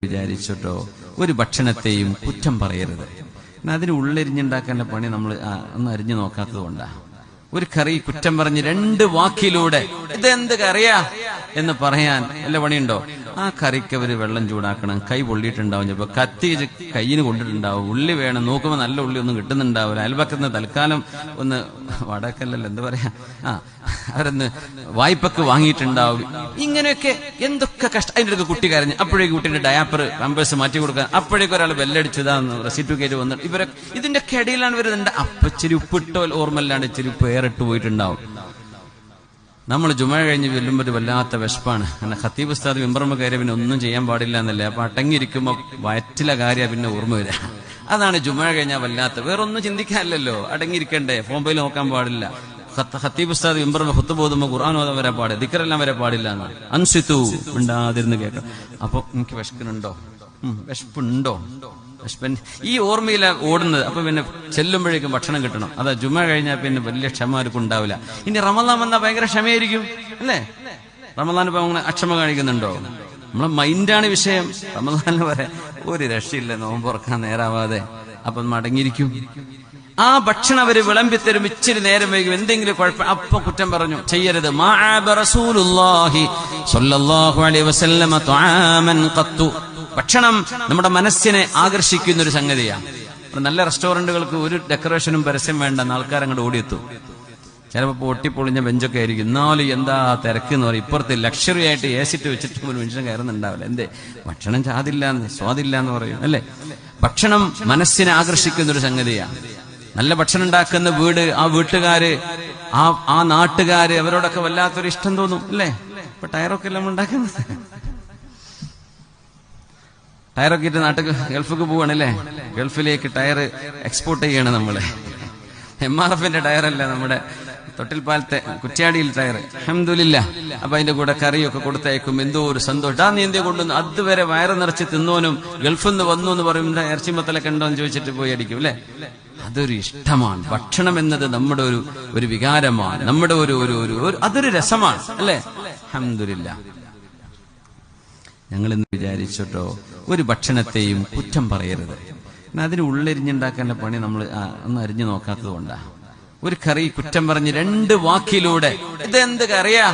വിചാരിച്ചിട്ടോ ഒരു ഭക്ഷണത്തെയും കുറ്റം പറയരുത്. അതിന് ഉള്ളെരിഞ്ഞുണ്ടാക്കാനുള്ള പണി നമ്മൾ ഒന്ന് അരിഞ്ഞു നോക്കാത്തത് കൊണ്ടാ. ഒരു കറി കുറ്റം പറഞ്ഞ് രണ്ട് വാക്കിലൂടെ ഇതെന്ത് കറിയാ എന്ന് പറയാൻ വല്ല പണിയുണ്ടോ? ആ കറിക്ക് അവര് വെള്ളം ചൂടാക്കണം, കൈ പൊള്ളിയിട്ടുണ്ടാവും, ചിലപ്പോ കത്തി കയ്യിന് കൊണ്ടിട്ടുണ്ടാവും, ഉള്ളി വേണം, നോക്കുമ്പോൾ നല്ല ഉള്ളി ഒന്നും കിട്ടുന്നുണ്ടാവില്ല, അയൽപക്കത്ത് തൽക്കാലം ഒന്ന് വടക്കല്ലല്ലോ എന്താ പറയാ അവരൊന്ന് വായ്പക്ക് വാങ്ങിയിട്ടുണ്ടാവും. ഇങ്ങനെയൊക്കെ എന്തൊക്കെ കഷ്ടം. അതിൻ്റെ അടുത്ത് കുട്ടി കരഞ്ഞ് അപ്പോഴേക്ക് കുട്ടിയുടെ ഡയാപ്പർ പാമ്പേഴ്സ് മാറ്റി കൊടുക്കാൻ അപ്പോഴേക്കും ഒരാൾ ബെല്ലടിച്ചതാന്ന് റെസിപ്റ്റ് വന്നിട്ട് ഇവരെ ഇതിന്റെ ഇടയിലാണ് വരുന്നുണ്ട്. അപ്പൊ ഇച്ചിരി ഉപ്പിട്ടോ ഓർമ്മല്ലാണ്ട് ഇച്ചിരി പേരിട്ട് പോയിട്ടുണ്ടാവും. നമ്മൾ ജുമഅ കഴിഞ്ഞ് ചെല്ലുമ്പോൾ ഒരു വല്ലാത്ത വിശപ്പാണ്. കാരണം ഖത്തീബ് ഉസ്താദ് മിമ്പറുമ്മ കയറി പിന്നെ ഒന്നും ചെയ്യാൻ പാടില്ല എന്നല്ലേ. അപ്പൊ അടങ്ങിയിരിക്കുമ്പോ വയറ്റിലെ കാര്യം പിന്നെ ഓർമ്മ വരിക. അതാണ് ജുമഅ കഴിഞ്ഞാൽ വല്ലാത്ത, വേറൊന്നും ചിന്തിക്കാനില്ലല്ലോ, അടങ്ങിയിരിക്കണ്ടേ, ഫോൺ നോക്കാൻ പാടില്ല. ഖത്തീബ് ഉസ്താദ് മിമ്പറുമ്മ ഖുത്ബ ഓതുമ്പോ ഖുർആൻ ഓതാൻ വരെ പാടില്ല, ദിക്റെല്ലാം വരെ പാടില്ല എന്നാണ്. അൻസിതു ഉണ്ടാതിരുന്ന് കേൾക്കണം. അപ്പൊ എനിക്ക് വിശക്കുന്നുണ്ടോ, വിശപ്പുണ്ടോ, ഈ ഓർമ്മയില ഓടുന്നത്. അപ്പൊ പിന്നെ ചെല്ലുമ്പോഴേക്കും ഭക്ഷണം കിട്ടണം. അതാ ജുമഅ കഴിഞ്ഞാൽ പിന്നെ വലിയ ക്ഷമ ആർക്കും ഉണ്ടാവില്ല. ഇനി റമളാൻ വന്നാൽ ഭയങ്കര ക്ഷമയായിരിക്കും അല്ലേ? റമളാൻ ഇപ്പൊ അങ്ങനെ അക്ഷമ കാണിക്കുന്നുണ്ടോ? നമ്മളെ മൈൻഡാണ് വിഷയം. റമളാനിൽ വരെ ഒരു രക്ഷയില്ല, നോമ്പ് തുറക്കാൻ നേരാവാതെ. അപ്പൊ മടങ്ങിയിരിക്കും. ആ ഭക്ഷണം അവര് വിളമ്പിത്തരും, ഇച്ചിരി നേരം വൈകും, എന്തെങ്കിലും കുഴപ്പം അപ്പൊ കുറ്റം പറഞ്ഞു ചെയ്യരുത്. റസൂലുള്ളാഹി സ്വല്ലല്ലാഹു അലൈഹി വസല്ലം തുആമൻ ഖത്തു. ഭക്ഷണം നമ്മുടെ മനസ്സിനെ ആകർഷിക്കുന്ന ഒരു സംഗതിയാണ്. നല്ല റെസ്റ്റോറന്റുകൾക്ക് ഒരു ഡെക്കറേഷനും പരസ്യം വേണ്ട, ആൾക്കാർ അങ്ങോട്ട് ഓടിയെത്തും. ചിലപ്പോൾ പൊട്ടിപ്പൊളിഞ്ഞ ബെഞ്ചൊക്കെ ആയിരിക്കും, എന്നാലും എന്താ തിരക്ക് എന്ന് പറയും. ഇപ്പുറത്ത് ലക്ഷറി ആയിട്ട് ഏസിട്ട് വെച്ചിട്ട് ഒരു മനുഷ്യൻ കയറുന്നുണ്ടാവില്ല. എന്തേ? ഭക്ഷണം സ്വാദില്ല എന്ന് പറയും അല്ലേ? ഭക്ഷണം മനസ്സിനെ ആകർഷിക്കുന്ന ഒരു സംഗതിയാണ്. നല്ല ഭക്ഷണം ഉണ്ടാക്കുന്ന വീട്, ആ വീട്ടുകാര്, ആ നാട്ടുകാര്, അവരോടൊക്കെ വല്ലാത്തൊരു ഇഷ്ടം തോന്നും അല്ലേ? ഇപ്പൊ ടയറൊക്കെ എല്ലാം ഉണ്ടാക്കുന്നത്, ടയറൊക്കെ ഇട്ട് നാട്ടിൽ ഗൾഫിക്ക് പോവാണല്ലേ, ഗൾഫിലേക്ക് ടയർ എക്സ്പോർട്ട് ചെയ്യണം നമ്മള്. MRFന്റെ ടയറല്ല, നമ്മുടെ തൊട്ടിൽപ്പാലത്തെ കുറ്റ്യാടിയിൽ ടയർ. അൽഹംദുലില്ലാഹ്. അപ്പൊ അതിന്റെ കൂടെ കറിയൊക്കെ കൊടുത്തയക്കും. എന്തോ ഒരു സന്തോഷം. നീ എന്തേ കൊണ്ടുവന്നു? അതുവരെ വയറ് നിറച്ച് തിന്നോനും ഗൾഫിൽ നിന്ന് വന്നു എന്ന് പറയുമ്പോൾ ഇറച്ചിമത്തലൊക്കെ ഉണ്ടോ എന്ന് ചോദിച്ചിട്ട് പോയി അടിക്കും അല്ലെ? അതൊരു ഇഷ്ടമാണ്. ഭക്ഷണം എന്നത് നമ്മുടെ ഒരു വികാരമാണ്, നമ്മുടെ അതൊരു രസമാണ് അല്ലെ? അൽഹംദുലില്ലാഹ്. ഞങ്ങൾ ഇന്ന് വിചാരിച്ചിട്ടോ ഒരു ഭക്ഷണത്തെയും കുറ്റം പറയരുത്. അതിന് ഉള്ളെരിഞ്ഞുണ്ടാക്കാനുള്ള പണി നമ്മൾ ഒന്ന് അരിഞ്ഞു നോക്കാത്തത് കൊണ്ടാ. ഒരു കറി കുറ്റം പറഞ്ഞ് രണ്ട് വാക്കിലൂടെ ഇതെന്ത് കറിയാ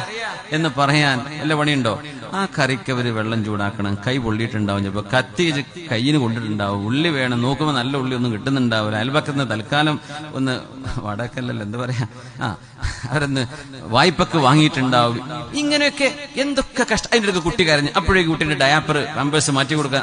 എന്ന് പറയാൻ വല്ല പണിയുണ്ടോ? ആ കറിക്ക് അവര് വെള്ളം ചൂടാക്കണം, കൈ പൊള്ളിയിട്ടുണ്ടാവും, ചിലപ്പോ കത്തി കയ്യിന് കൊണ്ടിട്ടുണ്ടാവും, ഉള്ളി വേണം, നോക്കുമ്പോൾ നല്ല ഉള്ളി ഒന്നും കിട്ടുന്നുണ്ടാവില്ല, അയൽപക്കത്ത് തൽക്കാലം ഒന്ന് വടക്കല്ലല്ലോ എന്താ പറയാ അവരൊന്ന് വായ്പക്ക് വാങ്ങിയിട്ടുണ്ടാവും. ഇങ്ങനെയൊക്കെ എന്തൊക്കെ കഷ്ടം. അതിൻ്റെ അടുത്ത് കുട്ടി കരഞ്ഞ് അപ്പോഴേക്കും കുട്ടിയുടെ ഡയാപ്പർ പാമ്പേഴ്സ് മാറ്റി കൊടുക്കാൻ